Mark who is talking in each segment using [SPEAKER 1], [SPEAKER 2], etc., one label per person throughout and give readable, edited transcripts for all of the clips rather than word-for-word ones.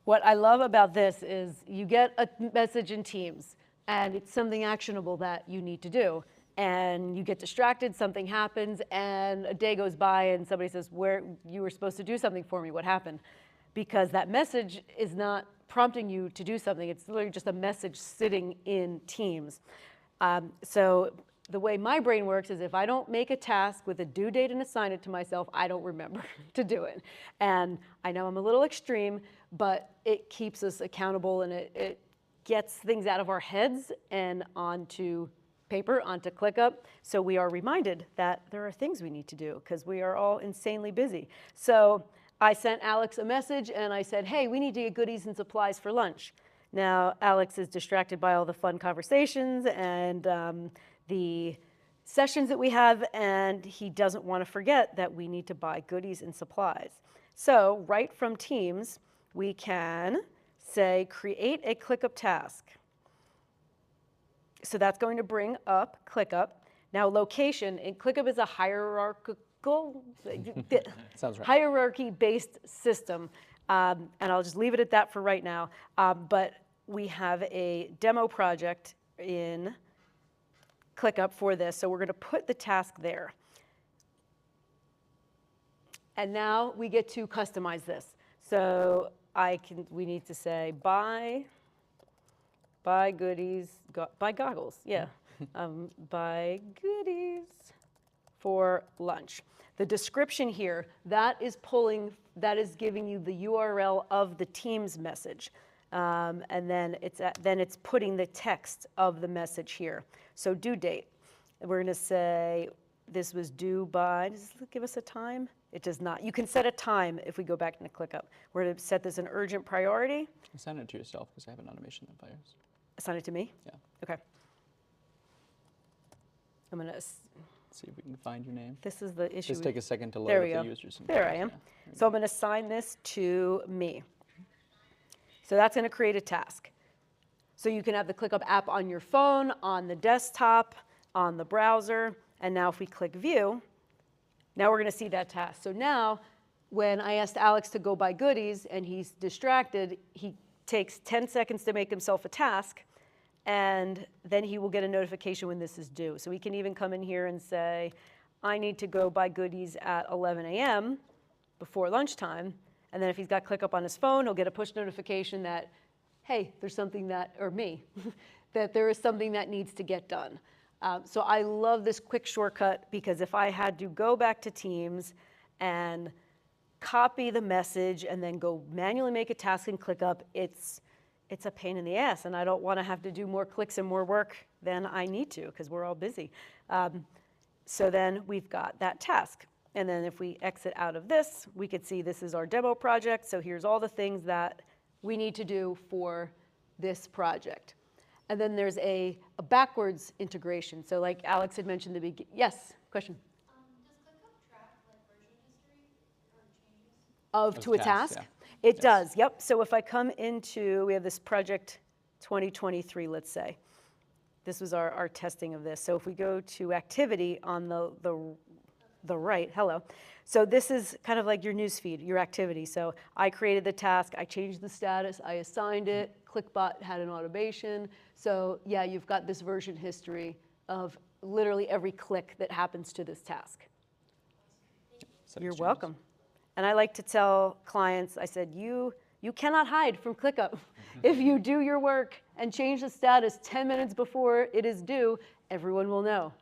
[SPEAKER 1] What I love about this is you get a message in Teams, and it's something actionable that you need to do. And you get distracted, something happens, and a day goes by and somebody says, you were supposed to do something for me, what happened? Because that message is not prompting you to do something, it's literally just a message sitting in Teams. So the way my brain works is if I don't make a task with a due date and assign it to myself, I don't remember to do it. And I know I'm a little extreme, but it keeps us accountable, and it gets things out of our heads and onto paper, onto ClickUp, so we are reminded that there are things we need to do because we are all insanely busy. So I sent Alex a message and I said, hey, we need to get goodies and supplies for lunch. Now, Alex is distracted by all the fun conversations and the sessions that we have, and he doesn't want to forget that we need to buy goodies and supplies. So right from Teams, we can say, create a ClickUp task. So that's going to bring up ClickUp. Now location, and ClickUp is a
[SPEAKER 2] Sounds right.
[SPEAKER 1] hierarchy-based system. And I'll just leave it at that for right now. But we have a demo project in ClickUp for this, so we're going to put the task there. And now we get to customize this. So we need to say buy goodies, buy goggles, yeah. Buy goodies for lunch. The description here, that is giving you the URL of the Teams message. And then it's putting the text of the message here. So due date, we're going to say this was due by, does this give us a time? It does not. You can set a time if we go back into ClickUp. We're going to set this an urgent priority.
[SPEAKER 2] Assign it to yourself because I have an automation that fires.
[SPEAKER 1] Assign it to me?
[SPEAKER 2] Yeah.
[SPEAKER 1] Okay. I'm going to
[SPEAKER 2] see if we can find your name.
[SPEAKER 1] This is the issue.
[SPEAKER 2] Just take a second to load
[SPEAKER 1] there
[SPEAKER 2] up
[SPEAKER 1] we go.
[SPEAKER 2] the users.
[SPEAKER 1] There I am.
[SPEAKER 2] Yeah,
[SPEAKER 1] so I'm going to assign this to me. So that's going to create a task. So you can have the ClickUp app on your phone, on the desktop, on the browser, and now if we click View, now we're going to see that task. So now when I asked Alex to go buy goodies and he's distracted, he takes 10 seconds to make himself a task, and then he will get a notification when this is due. So we can even come in here and say, I need to go buy goodies at 11 a.m. before lunchtime. And then if he's got ClickUp on his phone, he'll get a push notification that, hey, there's something that, or me, that there is something that needs to get done. So I love this quick shortcut because if I had to go back to Teams and copy the message and then go manually make a task in ClickUp, it's a pain in the ass, and I don't want to have to do more clicks and more work than I need to because we're all busy. So then we've got that task. And then if we exit out of this, we could see this is our demo project. So here's all the things that we need to do for this project. And then there's a backwards integration. So like Alex had mentioned at the beginning. Yes, question?
[SPEAKER 3] Does ClickUp track like version history or changes?
[SPEAKER 1] To a task?
[SPEAKER 2] Yeah.
[SPEAKER 1] It does, yep. So if I come into, we have this project 2023, let's say. This was our testing of this. So if we go to activity on the right, hello. So this is kind of like your news feed, your activity. So I created the task, I changed the status, I assigned it, ClickBot had an automation. So yeah, you've got this version history of literally every click that happens to this task. You're welcome. And I like to tell clients, I said, you cannot hide from ClickUp. If you do your work and change the status 10 minutes before it is due, everyone will know.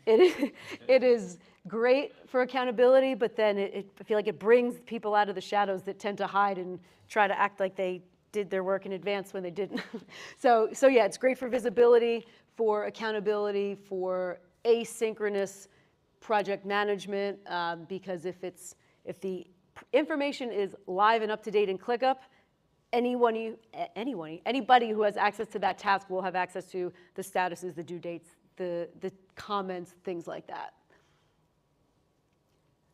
[SPEAKER 1] It is great for accountability, but then I feel like it brings people out of the shadows that tend to hide and try to act like they did their work in advance when they didn't. So yeah, it's great for visibility, for accountability, for asynchronous project management, because if the information is live and up to date in ClickUp, anybody who has access to that task will have access to the statuses, the due dates, the comments, things like that.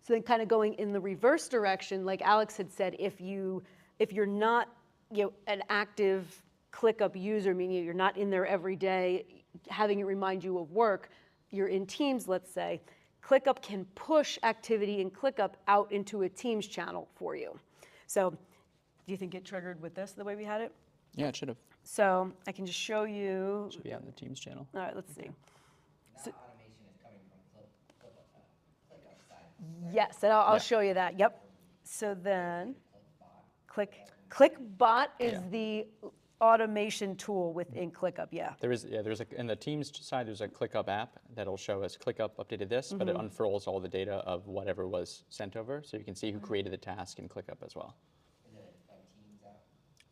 [SPEAKER 1] So then kind of going in the reverse direction, like Alex had said, if you're not an active ClickUp user, meaning you're not in there every day, having it remind you of work, you're in Teams, let's say, ClickUp can push activity in ClickUp out into a Teams channel for you. So Do you think it triggered with this the way we had it?
[SPEAKER 2] Yeah, it should have.
[SPEAKER 1] So I can just show you.
[SPEAKER 2] Should be out in the Teams channel.
[SPEAKER 1] All right, let's see.
[SPEAKER 4] That automation is coming from ClickUp side.
[SPEAKER 1] Yes, and I'll
[SPEAKER 2] Yeah.
[SPEAKER 1] show you that. Yep. So then, ClickBot is
[SPEAKER 2] Yeah.
[SPEAKER 1] the automation tool within ClickUp. Yeah.
[SPEAKER 2] There's in the Teams side, there's a ClickUp app that'll show us ClickUp updated this, but it unfurls all the data of whatever was sent over, so you can see who created the task in ClickUp as well.
[SPEAKER 4] Is it a Teams app?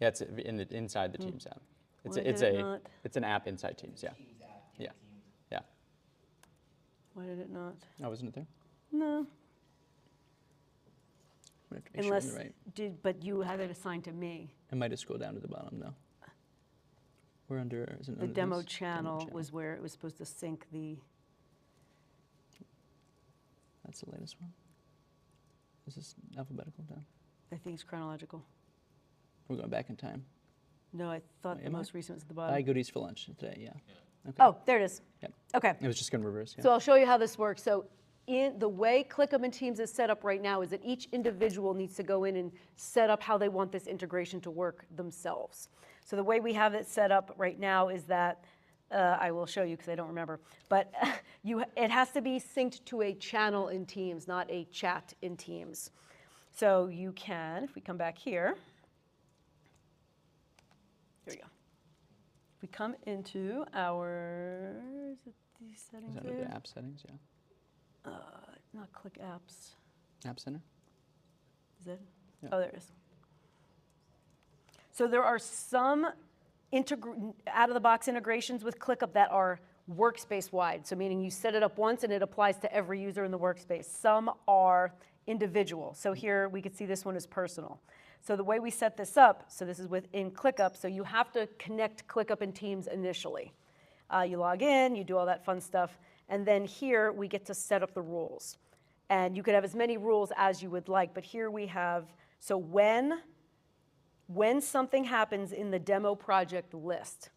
[SPEAKER 2] Yeah, it's inside the Teams app.
[SPEAKER 1] Why did it not?
[SPEAKER 2] It's an app inside Teams. Yeah.
[SPEAKER 4] Teams app in
[SPEAKER 2] Yeah.
[SPEAKER 4] Teams.
[SPEAKER 2] Yeah.
[SPEAKER 1] Why did it not?
[SPEAKER 2] Oh, wasn't it there?
[SPEAKER 1] No.
[SPEAKER 2] We have to make
[SPEAKER 1] Unless
[SPEAKER 2] sure we're right.
[SPEAKER 1] but you have it assigned to me.
[SPEAKER 2] I might have scrolled down to the bottom though. We're under. Is it
[SPEAKER 1] The
[SPEAKER 2] under
[SPEAKER 1] demo
[SPEAKER 2] this?
[SPEAKER 1] channel was where it was supposed to sync the.
[SPEAKER 2] That's the latest one. Is this alphabetical down?
[SPEAKER 1] I think it's chronological.
[SPEAKER 2] We're going back in time.
[SPEAKER 1] No, I thought the
[SPEAKER 2] Am I?
[SPEAKER 1] most recent was at the
[SPEAKER 2] Buy
[SPEAKER 1] bottom.
[SPEAKER 2] goodies for lunch today. Yeah. Okay.
[SPEAKER 1] Oh, there it is.
[SPEAKER 2] Yep.
[SPEAKER 1] Okay.
[SPEAKER 2] It was just going to reverse. Yeah.
[SPEAKER 1] So I'll show you how this works. So in the way ClickUp and Teams is set up right now is that each individual needs to go in and set up how they want this integration to work themselves. So the way we have it set up right now is that, I will show you because I don't remember, but it has to be synced to a channel in Teams, not a chat in Teams. So you can, if we come back here, here we go. If we come into our, is it these
[SPEAKER 2] Is
[SPEAKER 1] settings
[SPEAKER 2] that under
[SPEAKER 1] there?
[SPEAKER 2] the app settings? Yeah.
[SPEAKER 1] Not Click Apps.
[SPEAKER 2] App Center.
[SPEAKER 1] Is it?
[SPEAKER 2] Yeah.
[SPEAKER 1] Oh, there it is. So there are some out-of-the-box integrations with ClickUp that are workspace-wide. So meaning you set it up once and it applies to every user in the workspace. Some are individual. So here we could see this one is personal. So the way we set this up, so this is within ClickUp, so you have to connect ClickUp and Teams initially. You log in, you do all that fun stuff, and then here we get to set up the rules. And you could have as many rules as you would like, but here we have, so when something happens in the demo project list,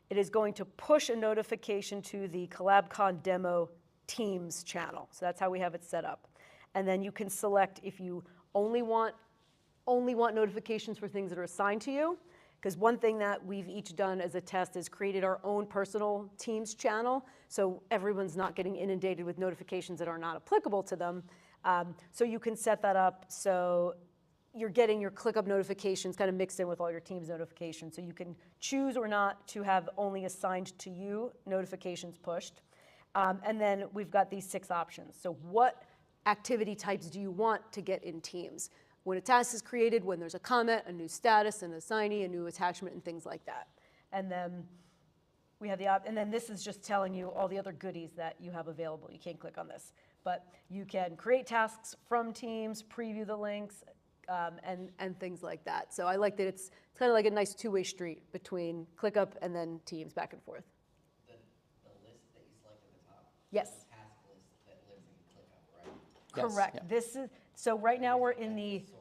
[SPEAKER 1] it is going to push a notification to the CollabCon demo Teams channel. So that's how we have it set up. And then you can select if you only want notifications for things that are assigned to you. Because one thing that we've each done as a test is created our own personal Teams channel, so everyone's not getting inundated with notifications that are not applicable to them. So you can set that up so you're getting your ClickUp notifications kind of mixed in with all your Teams notifications. So you can choose or not to have only assigned to you notifications pushed. And then we've got these 6 options. So what activity types do you want to get in Teams? When a task is created, when there's a comment, a new status, an assignee, a new attachment, and things like that. And then we have and then this is just telling you all the other goodies that you have available. You can't click on this, but you can create tasks from Teams, preview the links, and things like that. So I like that it's kind of like a nice two-way street between ClickUp and then Teams back and forth.
[SPEAKER 4] The list that you select at the top.
[SPEAKER 1] Yes.
[SPEAKER 4] Is the task list that lives in ClickUp, right?
[SPEAKER 2] Yes,
[SPEAKER 1] Correct.
[SPEAKER 2] yeah.
[SPEAKER 1] This is so right now we're in the
[SPEAKER 4] Source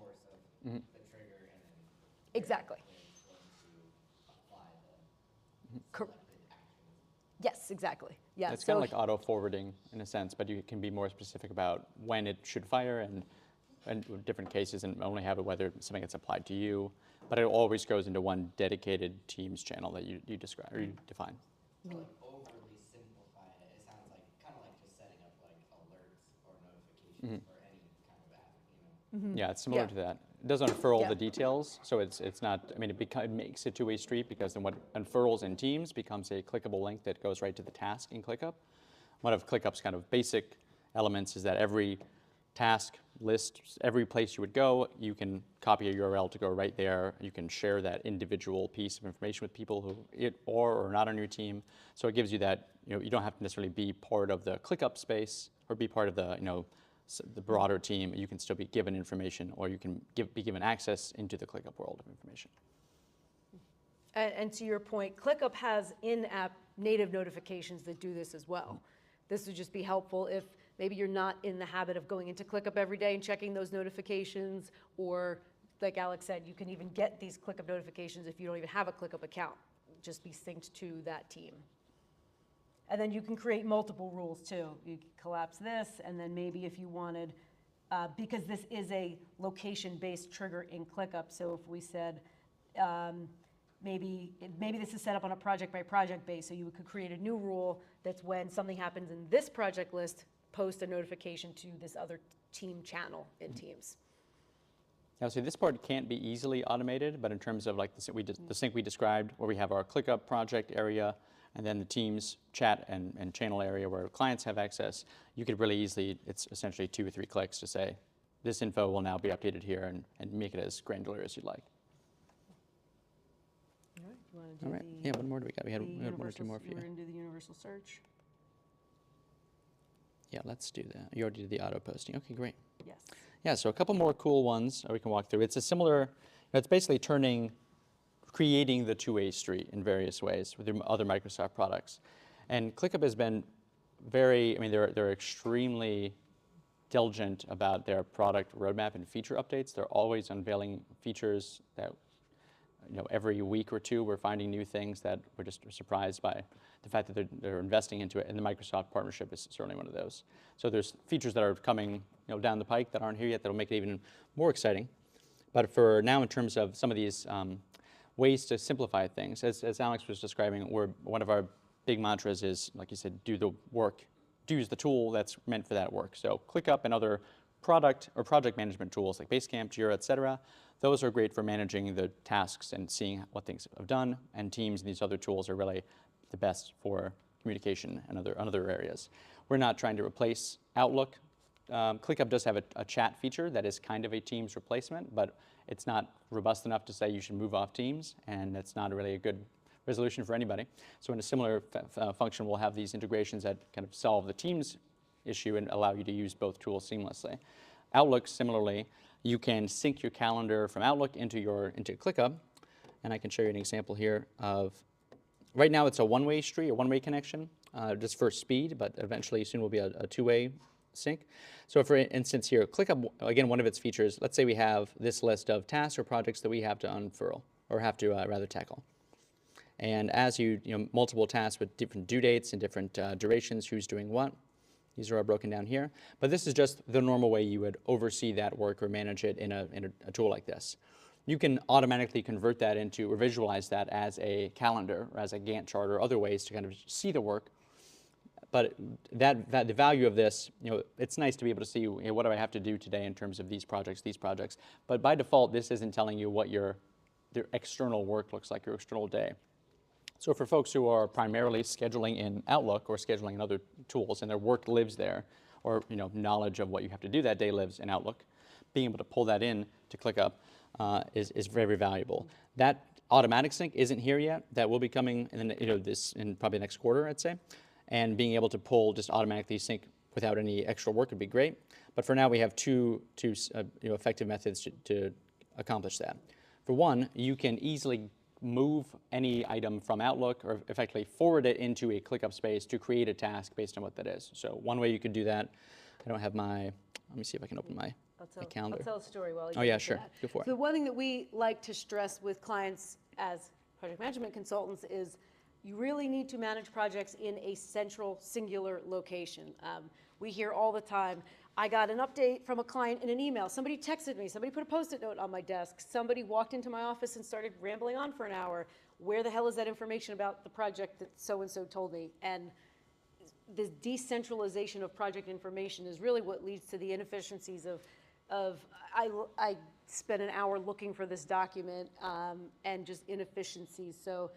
[SPEAKER 4] of the trigger and then
[SPEAKER 1] exactly.
[SPEAKER 4] it's going to apply the
[SPEAKER 1] Cor-
[SPEAKER 4] selected actions.
[SPEAKER 1] Yes, exactly. Yeah.
[SPEAKER 2] It's kind of like auto forwarding in a sense, but you can be more specific about when it should fire and different cases, and only have it whether something gets applied to you. But it always goes into one dedicated Teams channel that you describe or you define.
[SPEAKER 4] To like overly simplify it, it sounds like kind of like just setting up like alerts or notifications for any kind of app, you know?
[SPEAKER 2] Yeah, it's similar
[SPEAKER 1] Yeah.
[SPEAKER 2] to that. It doesn't unfurl
[SPEAKER 1] Yeah.
[SPEAKER 2] the details, so it's not. I mean, it makes a two-way street because then what unfurls in Teams becomes a clickable link that goes right to the task in ClickUp. One of ClickUp's kind of basic elements is that every task list, every place you would go, you can copy a URL to go right there. You can share that individual piece of information with people who or not on your team. So it gives you that, you don't have to necessarily be part of the ClickUp space or be part of the, the broader team. You can still be given information, or you can be given access into the ClickUp world of information.
[SPEAKER 1] And to your point, ClickUp has in-app native notifications that do this as well. This would just be helpful if maybe you're not in the habit of going into ClickUp every day and checking those notifications, or like Alex said, you can even get these ClickUp notifications if you don't even have a ClickUp account. Just be synced to that team. And then you can create multiple rules too. You can collapse this, and then maybe if you wanted because this is a location-based trigger in ClickUp. So if we said, maybe this is set up on a project-by-project base, so you could create a new rule that's when something happens in this project list, post a notification to this other team channel in Teams.
[SPEAKER 2] Now, see, this part can't be easily automated, but in terms of like the sync we described, where we have our ClickUp project area, and then the Teams chat and channel area where clients have access, you could really easily, it's essentially 2 or 3 clicks to say, this info will now be updated here and make it as granular as you'd like.
[SPEAKER 1] All right, you want to do
[SPEAKER 2] All right, yeah, what more do we got? We had 1 or 2 more for you.
[SPEAKER 1] We're going to do the universal search.
[SPEAKER 2] Yeah, let's do that. You already did the auto posting. Okay, great.
[SPEAKER 1] Yes.
[SPEAKER 2] Yeah, so a couple more cool ones we can walk through. It's a similar, it's basically creating the two-way street in various ways with other Microsoft products. And ClickUp has been they're extremely diligent about their product roadmap and feature updates. They're always unveiling features that, every week or two we're finding new things that we're just surprised by the fact that they're investing into it, and the Microsoft partnership is certainly one of those. So there's features that are coming down the pike that aren't here yet that'll make it even more exciting. But for now, in terms of some of these ways to simplify things, as Alex was describing, one of our big mantras is, like you said, do the work, use the tool that's meant for that work. So ClickUp and other product or project management tools like Basecamp, Jira, et cetera, those are great for managing the tasks and seeing what things have done. And Teams and these other tools are really the best for communication and other areas. We're not trying to replace Outlook. ClickUp does have a chat feature that is kind of a Teams replacement, but it's not robust enough to say you should move off Teams, and it's not really a good resolution for anybody. So in a similar function, we'll have these integrations that kind of solve the Teams issue and allow you to use both tools seamlessly. Outlook, similarly, you can sync your calendar from Outlook into ClickUp, and I can show you an example here of, right now it's a one-way street, a one-way connection, just for speed, but eventually soon will be a two-way sync. So for instance here, ClickUp, again, one of its features, let's say we have this list of tasks or projects that we have to unfurl, or have to rather tackle. And as multiple tasks with different due dates and different durations, who's doing what, these are all broken down here. But this is just the normal way you would oversee that work or manage it in a tool like this. You can automatically convert that into, or visualize that as a calendar, or as a Gantt chart, or other ways to kind of see the work. But the value of this, it's nice to be able to see, what do I have to do today in terms of these projects. But by default, this isn't telling you what your external work looks like, your external day. So for folks who are primarily scheduling in Outlook or scheduling in other tools, and their work lives there, or knowledge of what you have to do that day lives in Outlook, being able to pull that in to ClickUp is very, very valuable. That automatic sync isn't here yet. That will be coming in in probably next quarter, I'd say. And being able to pull just automatically sync without any extra work would be great. But for now, we have two effective methods to accomplish that. For one, you can easily move any item from Outlook or effectively forward it into a ClickUp space to create a task based on what that is. So one way you could do that, I don't have let me see if I can open my calendar.
[SPEAKER 1] I'll tell a story while you
[SPEAKER 2] Oh yeah, sure, go for it.
[SPEAKER 1] So one thing that we like to stress with clients as project management consultants is you really need to manage projects in a central, singular location. We hear all the time, I got an update from a client in an email. Somebody texted me. Somebody put a Post-it note on my desk. Somebody walked into my office and started rambling on for an hour. Where the hell is that information about the project that so-and-so told me? And this decentralization of project information is really what leads to the inefficiencies of I spent an hour looking for this document and just inefficiencies. So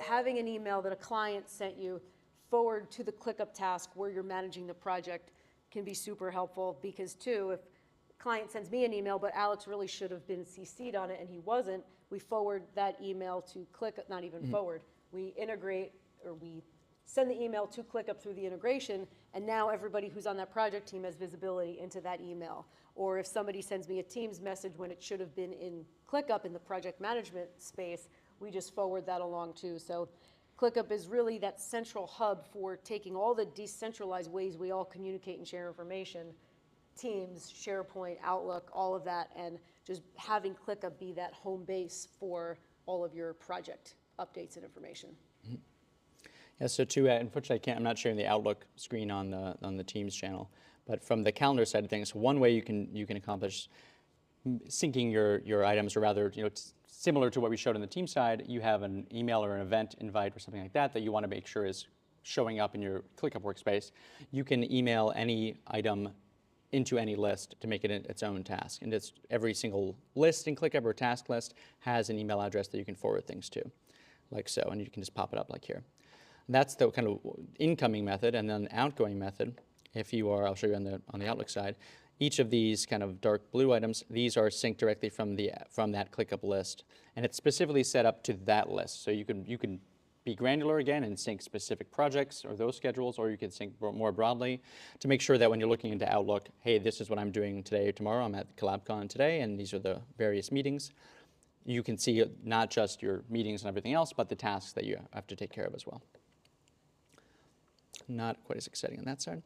[SPEAKER 1] having an email that a client sent you forward to the ClickUp task where you're managing the project can be super helpful, because too, if a client sends me an email, but Alex really should have been CC'd on it and he wasn't, we forward that email to ClickUp, not even forward. We integrate, or we send the email to ClickUp through the integration, and now everybody who's on that project team has visibility into that email. Or if somebody sends me a Teams message when it should have been in ClickUp in the project management space, we just forward that along too. So ClickUp is really that central hub for taking all the decentralized ways we all communicate and share information, Teams, SharePoint, Outlook, all of that, and just having ClickUp be that home base for all of your project updates and information.
[SPEAKER 2] Yeah, so unfortunately I'm not sharing the Outlook screen on the Teams channel, But from the calendar side of things, one way you can accomplish syncing your items, or rather, it's similar to what we showed on the team side. You have an email or an event invite or something like that you want to make sure is showing up in your ClickUp workspace. You can email any item into any list to make it its own task. And it's every single list in ClickUp or task list has an email address that you can forward things to, like so, and you can just pop it up like here. And that's the kind of incoming method, and then outgoing method. If you are, I'll show you on the Outlook side. Each of these kind of dark blue items, these are synced directly from that ClickUp list, and it's specifically set up to that list. So you can be granular again and sync specific projects or those schedules, or you can sync more broadly to make sure that when you're looking into Outlook, hey, this is what I'm doing today or tomorrow. I'm at CollabCon today, and these are the various meetings. You can see not just your meetings and everything else, but the tasks that you have to take care of as well. Not quite as exciting on that side.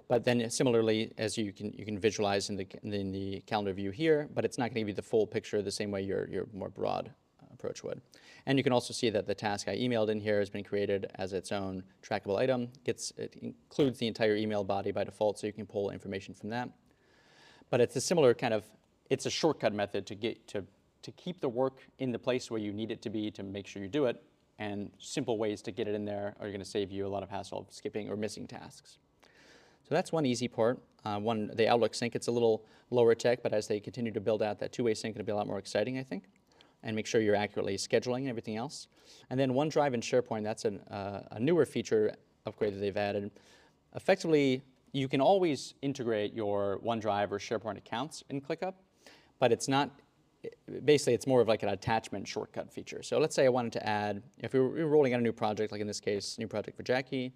[SPEAKER 2] But then similarly, as you can visualize in the calendar view here, but it's not going to give you the full picture the same way your more broad approach would. And you can also see that the task I emailed in here has been created as its own trackable item. It includes the entire email body by default, so you can pull information from that. But it's a similar kind of, it's a shortcut method to keep the work in the place where you need it to be to make sure you do it. And simple ways to get it in there are going to save you a lot of hassle of skipping or missing tasks. So that's one easy part. The Outlook sync, it's a little lower tech, but as they continue to build out that two-way sync, it'll be a lot more exciting, I think, and make sure you're accurately scheduling and everything else. And then OneDrive and SharePoint, that's a newer feature upgrade that they've added. Effectively, you can always integrate your OneDrive or SharePoint accounts in ClickUp, but it's not, basically it's more of like an attachment shortcut feature. So let's say I wanted to add, if we were rolling out a new project, like in this case, new project for Jackie,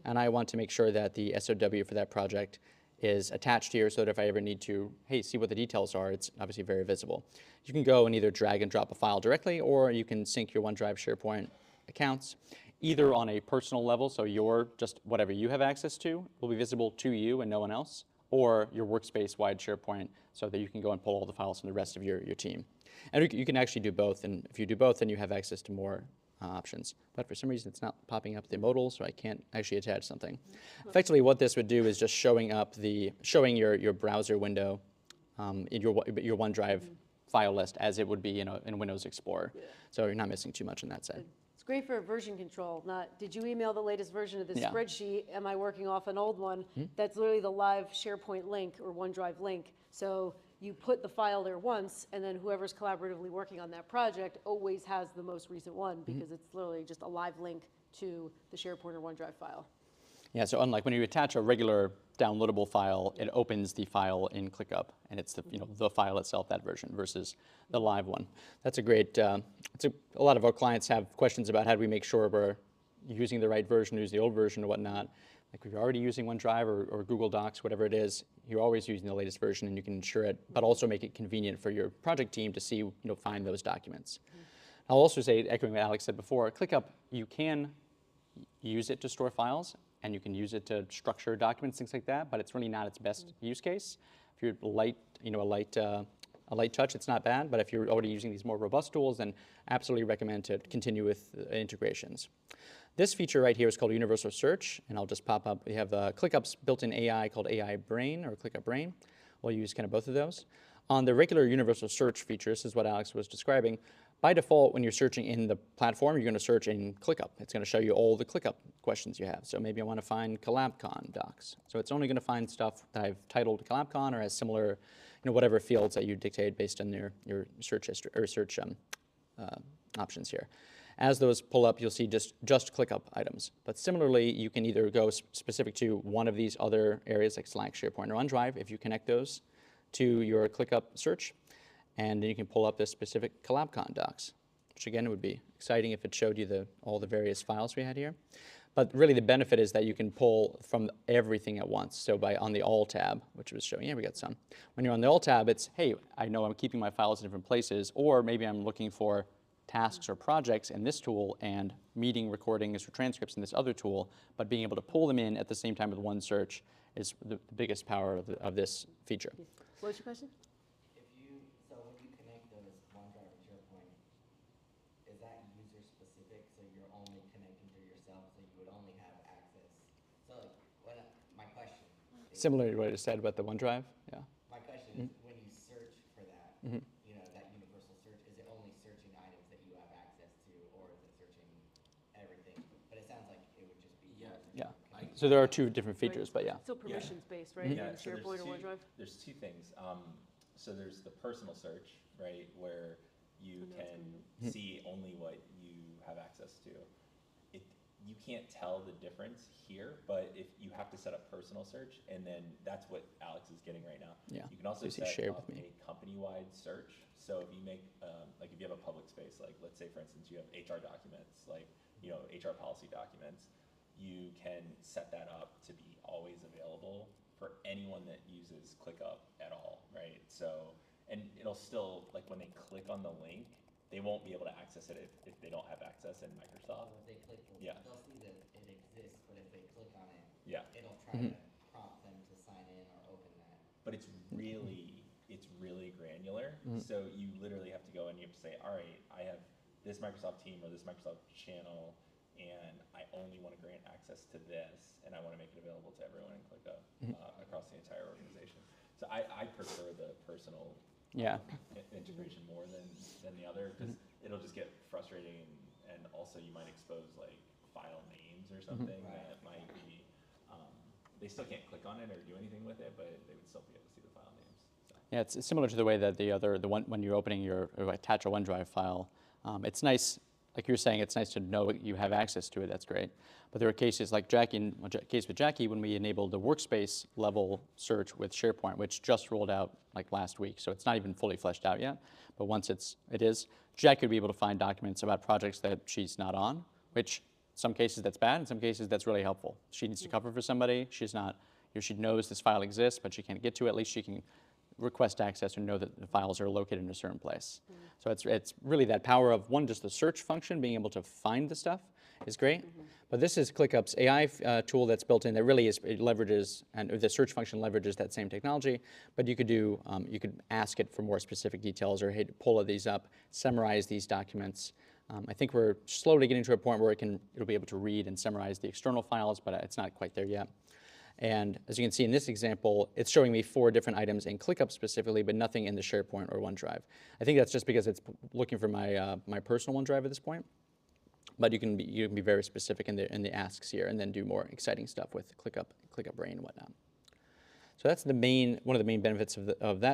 [SPEAKER 2] and I want to make sure that the SOW for that project is attached here so that if I ever need to, hey, see what the details are, it's obviously very visible. You can go and either drag and drop a file directly, or you can sync your OneDrive SharePoint accounts, either on a personal level, so just whatever you have access to will be visible to you and no one else, or your workspace-wide SharePoint so that you can go and pull all the files from the rest of your team. And you can actually do both, and if you do both, then you have access to more options. But for some reason, it's not popping up the modal, so I can't actually attach something. Effectively, what this would do is just showing your browser window in your OneDrive file list as it would be in Windows Explorer. Yeah. So you're not missing too much on that side.
[SPEAKER 1] It's great for version control. Not, did you email the latest version of this spreadsheet? Am I working off an old one? That's literally the live SharePoint link or OneDrive link. So you put the file there once, and then whoever's collaboratively working on that project always has the most recent one, because it's literally just a live link to the SharePoint or OneDrive file.
[SPEAKER 2] Yeah, so unlike when you attach a regular downloadable file, it opens the file in ClickUp, and it's the file itself, that version, versus the live one. That's a great, a lot of our clients have questions about how do we make sure we're using the right version, use the old version or whatnot. Like if you're already using OneDrive or Google Docs, whatever it is, you're always using the latest version, and you can ensure it, but also make it convenient for your project team to see, find those documents. I'll also say, echoing what Alex said before, ClickUp, you can use it to store files, and you can use it to structure documents, things like that, but it's really not its best use case. If you're a light touch, it's not bad, but if you're already using these more robust tools, then absolutely recommend to continue with integrations. This feature right here is called Universal Search, and I'll just pop up. We have ClickUp's built-in AI called AI Brain, or ClickUp Brain. We'll use kind of both of those. On the regular Universal Search feature, this is what Alex was describing. By default, when you're searching in the platform, you're going to search in ClickUp. It's going to show you all the ClickUp questions you have. So maybe I want to find CollabCon docs. So it's only going to find stuff that I've titled CollabCon or has similar, whatever fields that you dictate based on your search history or search options here. As those pull up, you'll see just ClickUp items. But similarly, you can either go specific to one of these other areas like Slack, SharePoint, or OneDrive if you connect those to your ClickUp search. And then you can pull up the specific CollabCon docs, which again would be exciting if it showed you all the various files we had here. But really the benefit is that you can pull from everything at once. So on the All tab, which was showing, we got some. When you're on the All tab, it's, hey, I know I'm keeping my files in different places, or maybe I'm looking for tasks or projects in this tool and meeting recordings or transcripts in this other tool, but being able to pull them in at the same time with one search is the biggest power of this feature.
[SPEAKER 1] What was your question?
[SPEAKER 4] So when you connect those OneDrive and SharePoint, is that user specific? So you're only connecting to yourself, so you would only have access. So like, my question is,
[SPEAKER 2] similar to what I just said about the OneDrive. Yeah.
[SPEAKER 4] My question is, when you search for that, you know, that universal search, is it only searching items that you have access to, or is it searching everything? But it sounds like it would just be.
[SPEAKER 2] Yeah. So there are two different features, but yeah.
[SPEAKER 1] Still permissions based, right?
[SPEAKER 5] Yeah,
[SPEAKER 1] In
[SPEAKER 5] so
[SPEAKER 1] SharePoint or OneDrive?
[SPEAKER 5] there's two things. So there's the personal search, right, where you can see only what you have access to. You can't tell the difference here, but if you have to set up personal search, and then that's what Alex is getting right now.
[SPEAKER 2] Yeah.
[SPEAKER 5] You can also
[SPEAKER 2] Basically
[SPEAKER 5] set
[SPEAKER 2] share
[SPEAKER 5] up
[SPEAKER 2] with me.
[SPEAKER 5] a company-wide search. So if you make, like if you have a public space, like let's say for instance you have HR documents, like HR policy documents, you can set that up to be always available for anyone that uses ClickUp at all, right? So, and it'll still, like when they click on the link, they won't be able to access it if they don't have access in Microsoft.
[SPEAKER 4] So if they click, they'll see that it exists, but if they click on it, it'll try to prompt them to sign in or open that.
[SPEAKER 5] But it's really granular. So you literally have to go and you have to say, all right, I have this Microsoft team or this Microsoft channel, and I only want to grant access to this, and I want to make it available to everyone in ClickUp across the entire organization. So I prefer the personal integration more than the other, because it'll just get frustrating, and also you might expose like file names or something that might be, they still can't click on it or do anything with it, but they would still be able to see the file names. So.
[SPEAKER 2] Yeah, it's similar to the way that the one when you're opening or attach a OneDrive file, it's nice, like you were saying, it's nice to know you have access to it. That's great. But there are cases like case with Jackie, when we enabled the workspace level search with SharePoint, which just rolled out like last week. So it's not even fully fleshed out yet. But once it is, Jackie would be able to find documents about projects that she's not on, which some cases that's bad, in some cases that's really helpful. She needs to cover for somebody. She's not, she knows this file exists, but she can't get to it. At least she can request access and know that the files are located in a certain place. So it's really that power of, one, just the search function, being able to find the stuff is great. But this is ClickUp's AI tool that's built in that really it leverages, and the search function leverages that same technology, but you could do, you could ask it for more specific details, or hey, pull these up, summarize these documents. I think we're slowly getting to a point where it'll be able to read and summarize the external files, but it's not quite there yet. And as you can see in this example, it's showing me 4 different items in ClickUp specifically, but nothing in the SharePoint or OneDrive. I think that's just because it's looking for my my personal OneDrive at this point. But you can be very specific in the asks here, and then do more exciting stuff with ClickUp Brain and whatnot. So that's one of the main benefits of that